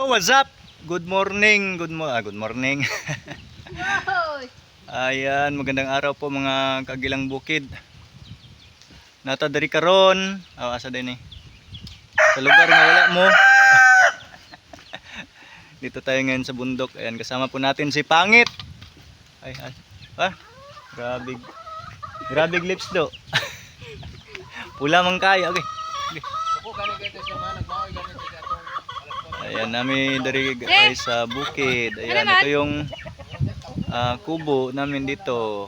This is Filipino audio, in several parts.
Oh, what's up? Good morning. Good morning. Ayan, magandang araw po mga kagilang bukid. Nata dari karon. Asa din eh. Sa lugar nga wala mo. Dito tayo ngayon sa bundok. Ayan, kasama po natin si Pangit. Ay. Grabe. Grabe lips do. Pula man kaya. Okay. Ayan, namin dari guys sa bukid. Ayan, ito yung kubo namin dito.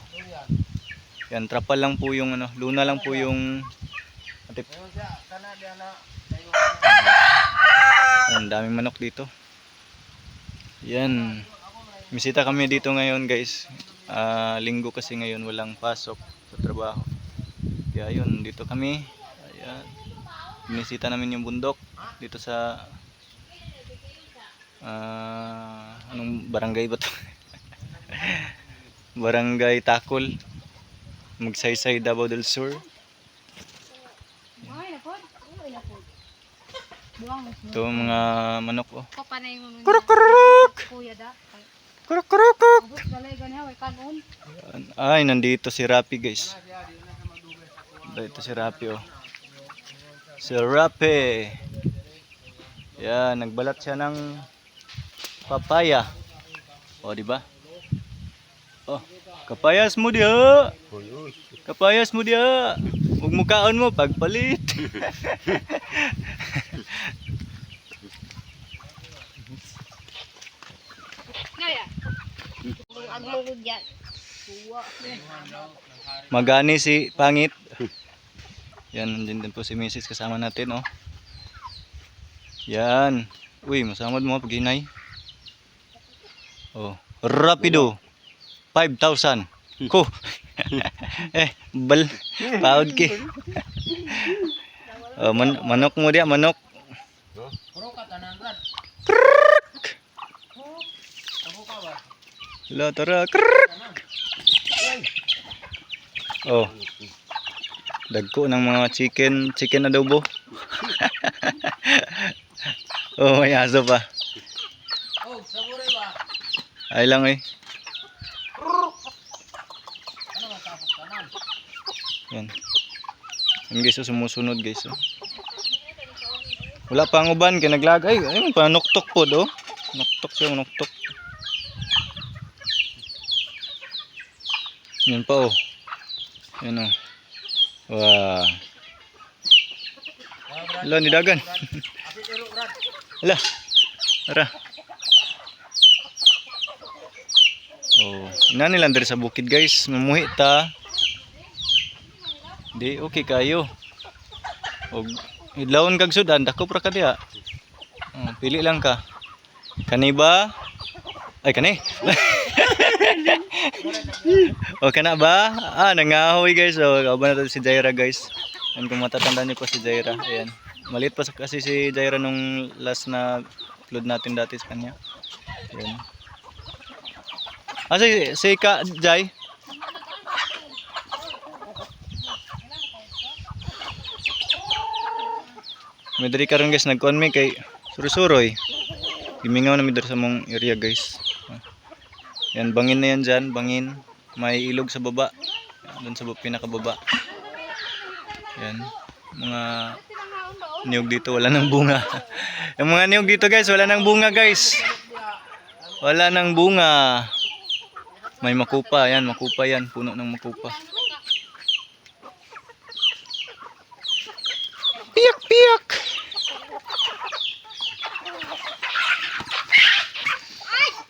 Yan, trapal lang po yung ano, luna lang po yung atip. Ang daming manok dito. Yan. Misita kami dito ngayon, guys. Linggo kasi ngayon walang pasok sa trabaho. Kaya yun, dito kami. Ayan. Binisita namin yung bundok dito sa anong barangay ba to? Barangay Takol, Magsaysay, Davao del Sur. Ito mga manok oh. Kuruk kuruk. Kuruk kuruk. Ay, nandito si Rapi, guys. Dito si Rapi oh. Si Rapi. Yan, nagbalat siya ng papaya. O, di ba? Oh, kapayas mo dia. Kapayas mo dia. Huwag mukhaon mo pagpalit. Magani si Pangit. Yan, nandiyan din po si Mrs. kasama natin, oh. Yan. Uy, masamad mo paghinay. Oh, rapido. 5,000. Ko. Paud ki. Oh, manok mo dia, manok. Lo tara. Oh. Dagko ng mga chicken adobo. Oh, may aso pa. Ay lang eh. Yan. Yan guys, sumusunod guys. Oh. Wala pa ang uban kaya naglagay. Ay, pa nuktok po do. Nuktok siya, nuktok. Yan pa oh. Yan oh. Wah. Hala, nidagan. Hala. Tara. Oh, ina nila dari sa bukid guys, mamuhi ta. Di okay kayo. Og idlawon kag sudan, dako ra ka diha. Oh, pili lang ka. Kani ba? Ay kani. O kana ba? Nangahoy guys. So, kauban natin si Jaira guys. And kung matatandaan niyo po si Jaira, ayan. Maliit pa kasi si Jaira nung last na upload natin dati sa kanya. Ayan. Si Ka Jai. May dari karon guys nagkuan mi kay suroy-suroy. Gimingaw na mi dari sa mong area guys. Yan bangin na yan diyan, bangin. May ilog sa baba. Doon sa pinakababa. Yan. Mga niyog dito wala nang bunga. Yung mga niyog dito guys wala nang bunga guys. Wala nang bunga. May makupa, yan, makupa yan, puno ng makupa. Piyak, piyak.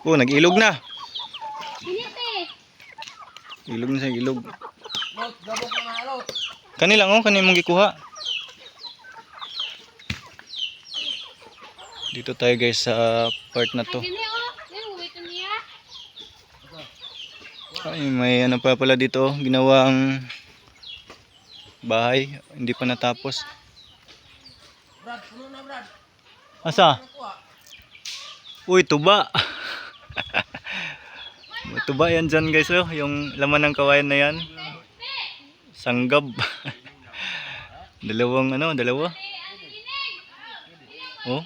Oh, nag-ilog na. Ilog na sa ilog. Kanilang oh, kani mong gikuha. Dito tayo guys sa part na to. Ay, may ano pa pala dito, ginawang bahay, hindi pa natapos. Asa? Uy, tuba. May tuba yan dyan guys, oh. Yung laman ng kawayan na yan. Sanggab. Dalawa. Oh.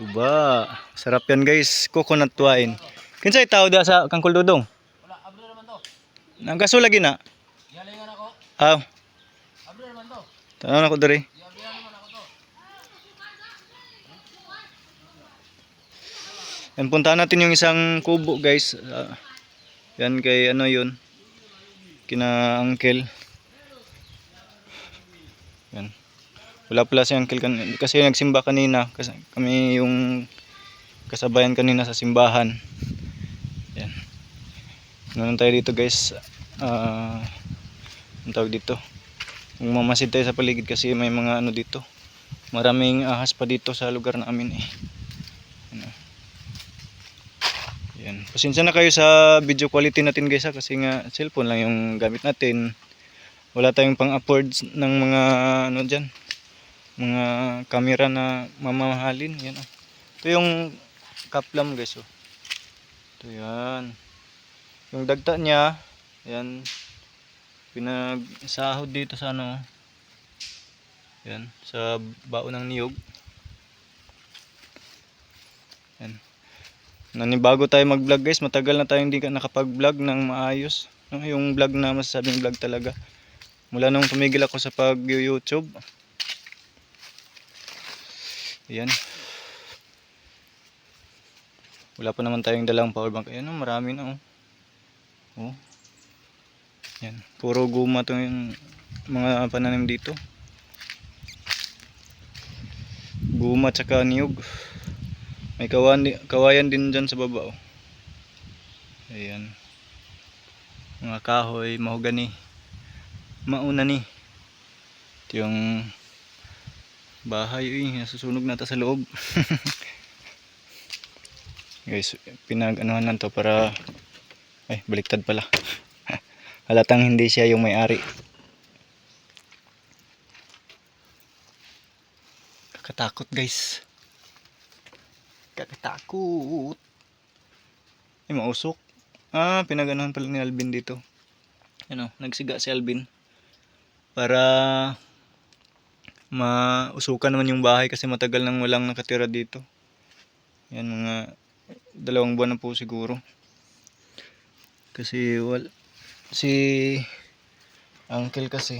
Tuba. Sarap yan guys. Coconut wine. Kinsay tao da sa Kangkol Dudong? Wala, abro naman to. Nangkaso lagi na. Galingan ako. Aw. Abro naman to. Tanan ako diri. Abro naman ako to. Yan, puntahan natin yung isang kubo guys. Yan kay ano yun. Kina uncle. Yan. Wala pala si uncle kasi nagsimba kanina. Kasi kami yung kasabayan kanina sa simbahan. Yan. Ano tayo dito guys. Ang tawag dito. Kung mamasid tayo sa paligid kasi may mga ano dito. Maraming ahas pa dito sa lugar namin eh. Ano. Yan. Pasensya na kayo sa video quality natin guys ha, kasi nga cellphone lang yung gamit natin. Wala tayong pang-afford ng mga ano diyan. Mga camera na mamahalin. Yan oh. Ito yung kaplam guys oh. Ito yan. Yung dagta niya, yan. Pinagsahod dito sa ano. Yan, sa baon ng niyog. Yan. Nanibago tayo mag-vlog guys, matagal na tayo hindi nakapag-vlog ng maayos. No? Yung vlog na masasabing vlog talaga. Mula nung tumigil ako sa pag-YouTube. Ayan. Wala pa naman tayong dalang power bank. Ayan, marami na oh. Oh. Yan, puro guma to yung mga pananim dito. Guma tsaka niyog. May kawayan din dyan sa baba oh. Ayan. Mga kahoy, mahogani. Mauna ni. Ito yung bahay nasusunog na sa loob. Guys, pinag-anuhan lang to para ay baliktad pala. Halatang hindi siya yung may-ari. Kakatakot guys. Kakatakot. Ay mausok. Pinag-anuhan pala ni Alvin dito. Ano, nagsiga si Alvin para mausukan naman yung bahay kasi matagal nang walang nakatira dito. Yan, mga 2 buwan na po siguro. Kasi si uncle kasi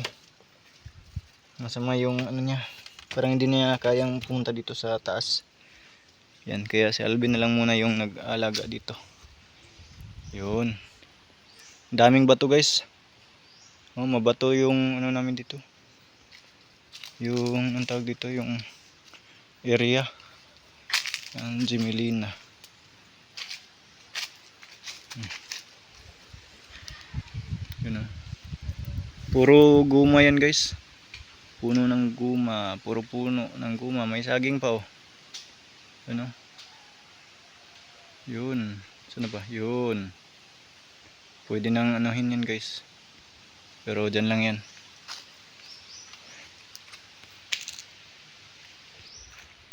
masama yung ano niya. Parang hindi niya kayang pumunta dito sa taas. Yan, kaya si Alvin na lang muna yung nag-aalaga dito. Yun. Daming bato guys. Oh, mabato yung ano namin dito. Yung ang tawag dito, yung area. Ang Jimelina. Yun oh. Puro guma yan guys. Puno ng guma, puro puno ng guma. May saging pa oh. Ano? Yun. Saan na ba? Yun. Pwede nang anuhin yan guys. Pero dyan lang yan.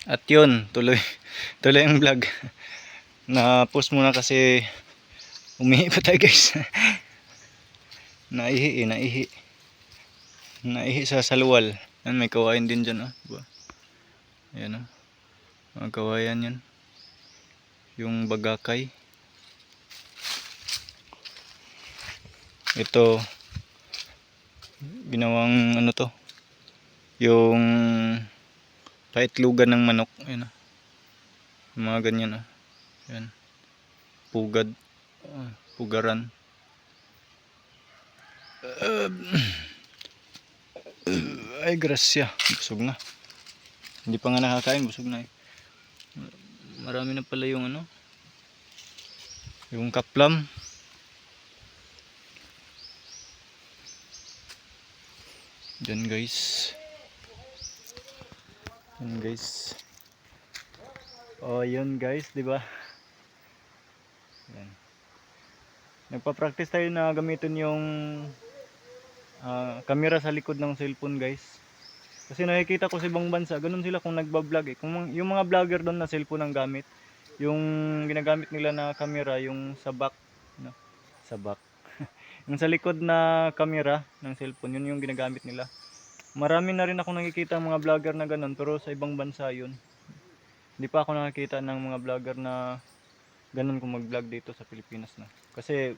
At yun, tuloy ang vlog. Na-post muna kasi umihi pa tayo guys. Naihi sa saluwal. Yan, may kawain din dyan oh. Diba? Ayan oh. Mga kawayan yan. Yung bagakay. Ito ginawang ano to, yung paitlugan ng manok. Ayan oh. Mga ganyan oh. Ayan. Pugad. Pugaran. Ay grasya, busog na. Hindi pa nga nakakain, busog na eh. Marami na pala yung ano, yung kaplam. Diyan guys. Yan guys. Oh, yun guys, di ba? Yan. Nagpa-practice tayo na gamitin yung camera sa likod ng cellphone guys. Kasi nakikita ko sa ibang bansa, ganun sila kung nagba-vlog eh. Kung yung mga vlogger doon na cellphone ang gamit, yung ginagamit nila na camera, yung sa back, no? Sa back. Yung sa likod na camera ng cellphone, yun yung ginagamit nila. Marami na rin ako nakikita mga vlogger na ganun, pero sa ibang bansa yun. Hindi pa ako nakakita ng mga vlogger na ganun kung mag-vlog dito sa Pilipinas na. Kasi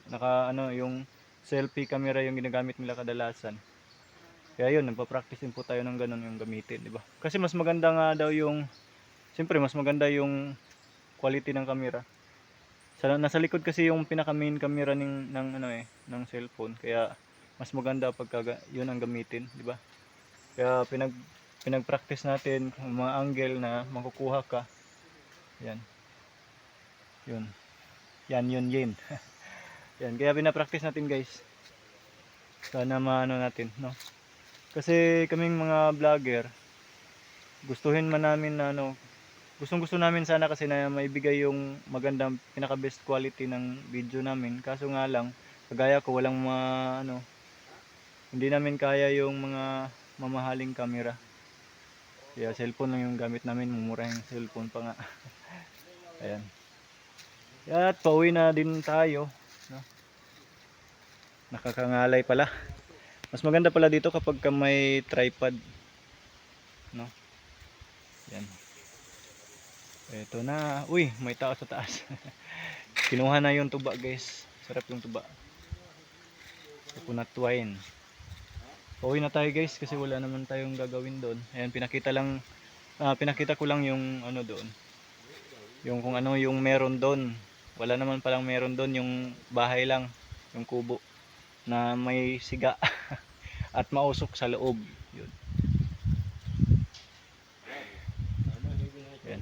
yung selfie camera yung ginagamit nila kadalasan. Kaya yun, nagpa-practice din po tayo ng ganun yung gamitin, di ba? Kasi mas maganda nga daw siyempre mas maganda yung quality ng camera. Nasa likod kasi yung pinaka main camera ng cellphone. Kaya mas maganda pagka yun ang gamitin, di ba? Kaya pinag-practice natin yung mga angle na makukuha ka. Yan. Yun. Yan. Yan, kaya pina-practice natin, guys. Sana maano natin, no? Kasi kaming mga vlogger, gustuhin man namin na gustong-gusto namin sana kasi na maibigay yung magandang pinaka-best quality ng video namin. Kaso nga lang, kagaya ko walang hindi namin kaya yung mga mamahaling camera. Kaya cellphone lang yung gamit namin, mumurahing cellphone pa nga. Ayan. At pauwi na din tayo, no? Nakakangalay pala. Mas maganda pala dito kapag may tripod, no? Yan. Ito na. Uy, may tao sa taas. Kinuha na yung tuba, guys. Sarap yung tuba. Coconut wine. Pauwi na tayo, guys, kasi wala naman tayong gagawin doon. Ayan, pinakita ko lang yung doon. Yung kung ano yung meron doon. Wala naman palang meron doon, yung bahay lang, yung kubo na may siga at mausok sa loob. Yun. Yan.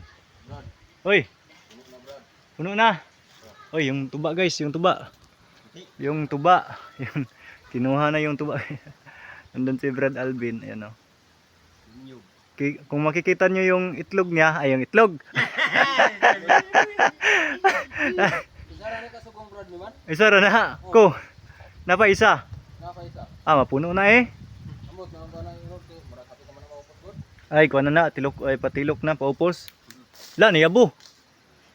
Hoy. Puno na. Hoy, yung tuba, guys, yung tuba. Yung tuba. Yun. Kinuha na yung tuba. Nandun si Brad Alvin, ayan o. Kung makikita nyo yung itlog niya, ay yung itlog. Isa ra na. Ko. Napa isa. Mapuno na eh. Ay, kuha na patilok na, paupos. La, niyabo.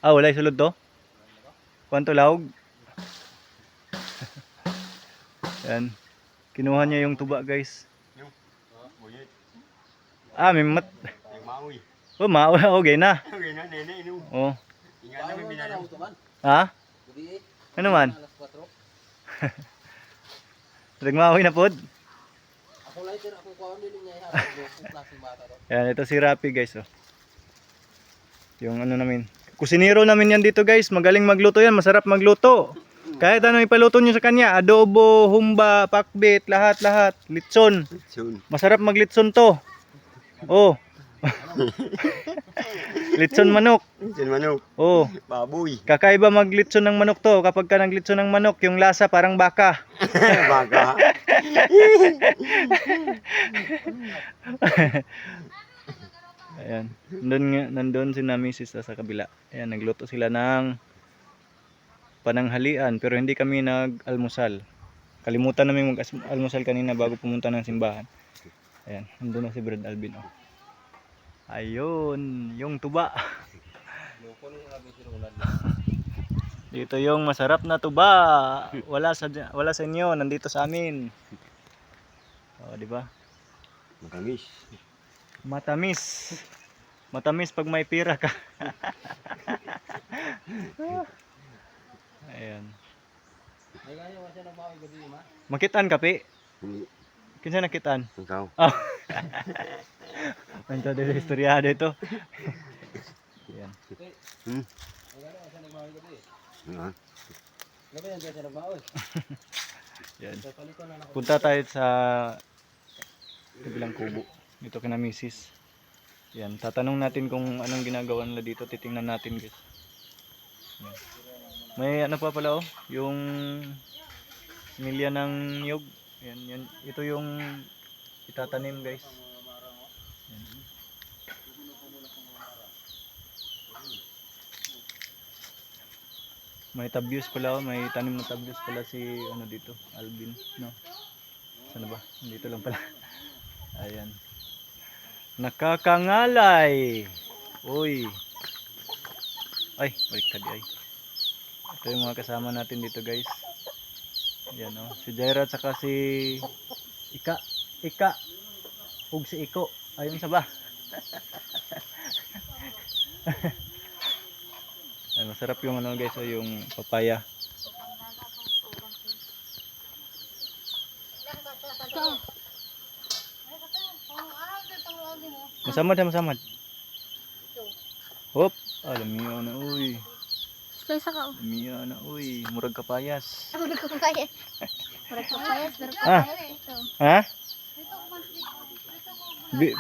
Wala sulod to. Kuwanto laog. Yan. Kinuha niya yung tuba, guys. May mat. Maoy. Okay na. Oh. Ha? Ano man? Nagmaoy na pod. Yan, ito si Rapi, guys. Oh. Yung namin. Kusinero namin yan dito, guys. Magaling magluto yan. Masarap magluto. Kahit ano ipaluto nyo sa kanya. Adobo, humba, pakbit, lahat. Litson. Masarap maglitson to. Oh. Litson manok. Oh. Baboy. Kakaiba maglitson ng manok to. Kapag ka naglitson ng manok, yung lasa parang baka. Baka. Ayan. Nandun si Namisis sa kabila. Ayan, nagluto sila ng pananghalian pero hindi kami nag-almusal. Kalimutan namin mag-almusal kanina bago pumunta ng simbahan. Ayan, nandun na si Brad Alvin. Oh. Ayun, yung tuba. Dito yung masarap na tuba. Wala sa inyo, nandito sa amin. Oh, di ba? Matamis pag may pira ka. Ayan. Makitaan kape? Kinsa nakitaan? Ikaw. Manta de istoryado ito. Ayan. Yan. Punta tayo sa kabilang kubo. Dito kina Mrs. Yan, tatanong natin kung anong ginagawa nila dito. Titingnan natin, guys. Yan. May ano pa pala yung milya ng nyug. Yan. Ito yung itatanim, guys. Yan. May tabyos pala, may tanim na tabyos pala si dito, Alvin, no? Sana ba? Dito lang pala. Ayan. Nakakangalay. Uy. Ay, baliktad ay. Ito yung mga kasama natin dito, guys. Ayan, oh. Si Jaira at saka si Ika ug si Iko. Ayun sa ba? Ay, masarap yung ano guys, oh, yung papaya. Masamad ha, masamad. Hop, alam niyo na uy. Kaysa ka. Miya na uy, murag kapayas. Murag kapayas. Murag kapayas, pero Ah. kapayas ito. Ha?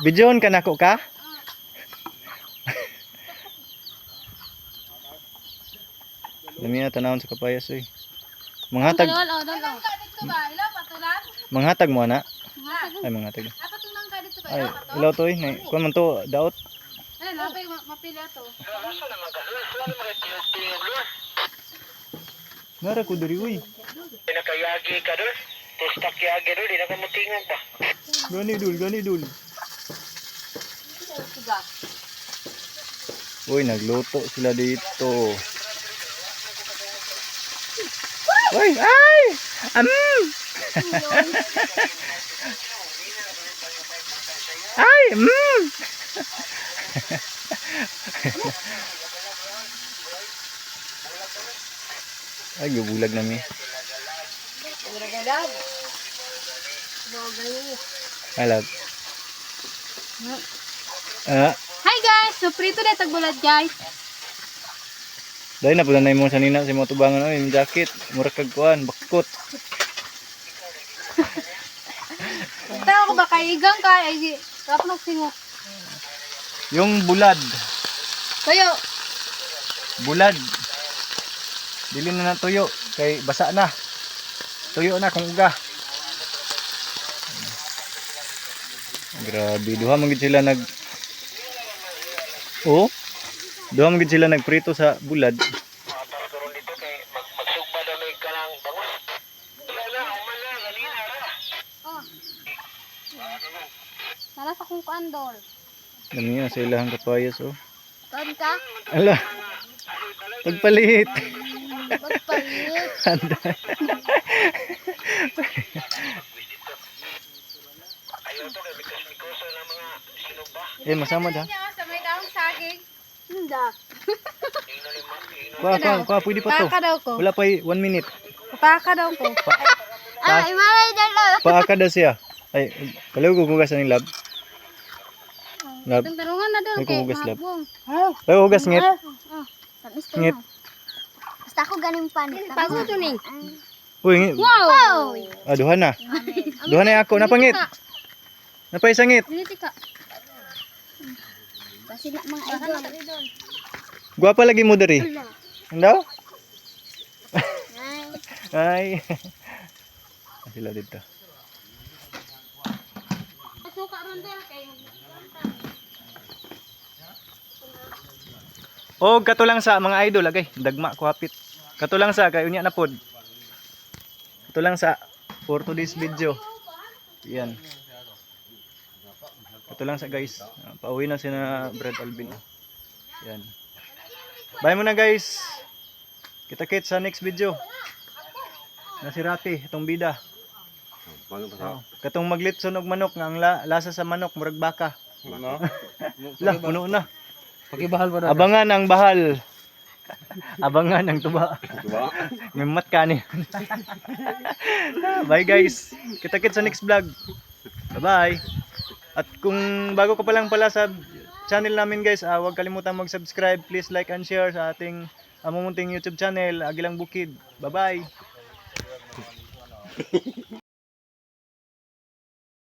Bidyon ka nako ka? Lami na tanawon sa kapayas uy. Manghatag, Dalawa, dalawa. manghatag mo na. Ay manghatag. Ay, ilaw to eh. Kuan man to daot. Mapila to. Nara ko diri uy. Nakayagi ka doon. Pustak yagi doon. Di na ka mutingan pa. Gani dul, gani dul. Uy, nagluto sila dito. Uy, ay! Ay, Ay, gubulag na mi. I love. Hi guys! So prito na tagbulad guys. Dahil na pala na mo sanina si mo tubangan oy, yung jacket, murag kag kuan, bakot. Pero ako ba kaigang ka? Ay, kapag singo. Yung bulad, Tayo. bulad. Dili na tuyo kay basa na. Tuyo na kung uga. Grabe, duha man gid sila nag Oh. Duha man gid sila nagprito sa bulad. Para karon dito kay magsugba daw may kanang bangus. Wala na, uman na, ganina na. Oh. Nala sa kong kandol. Dami na sa ilahang kapayas oh. Kaon ka? Ala. Pagpalit. Magpalit. Ayaw to kay bikas-bikoso ng mga sinugba. Eh masamad ha. Sa may daong saging. Hindi. Kuha, pwede pa to. Paka daw ko. Wala pa 1 minute. Paka daw ko. Ah, imalay dalo. Paaka daw siya. Ay, kalaw ko hugas ng lab. Lab. Tanungan na doon Ay, kay kuhugas lab. Mabong. Ay, hugas ngit. Tamis ka Ngit. na. Basta ako galing pan. Bago to ning. Uy, ngit. Wow! Ah, duha na. Duha na ako. Napangit. Napay sangit. Dili ka. Kasi na mga idol. Guwapa lagi mo diri. Andaw? Ay. Ay. Sila dito. Suka ron din kay O kato lang sa mga idol agay, dagma ko hapit. Kato lang sa kay unya na pod. Kato lang sa for today's video. Yan. Kato lang sa guys. Pauwi na sina Brad Alvin. Yan. Bye muna guys. Kita-kits sa next video. Nasirati itong bida. Katong maglitson og manok nga ang lasa sa manok murag baka. No? La, puno na. Pakibahal pa na. Abangan ang bahal. Abangan ang tuba. Mimat ka ni. Bye guys. Kita-kits sa next vlog. Bye-bye. At kung bago ka pa lang pala sa channel namin guys, huwag kalimutan mag-subscribe. Please like and share sa ating mumunting YouTube channel, Agilang Bukid. Bye-bye.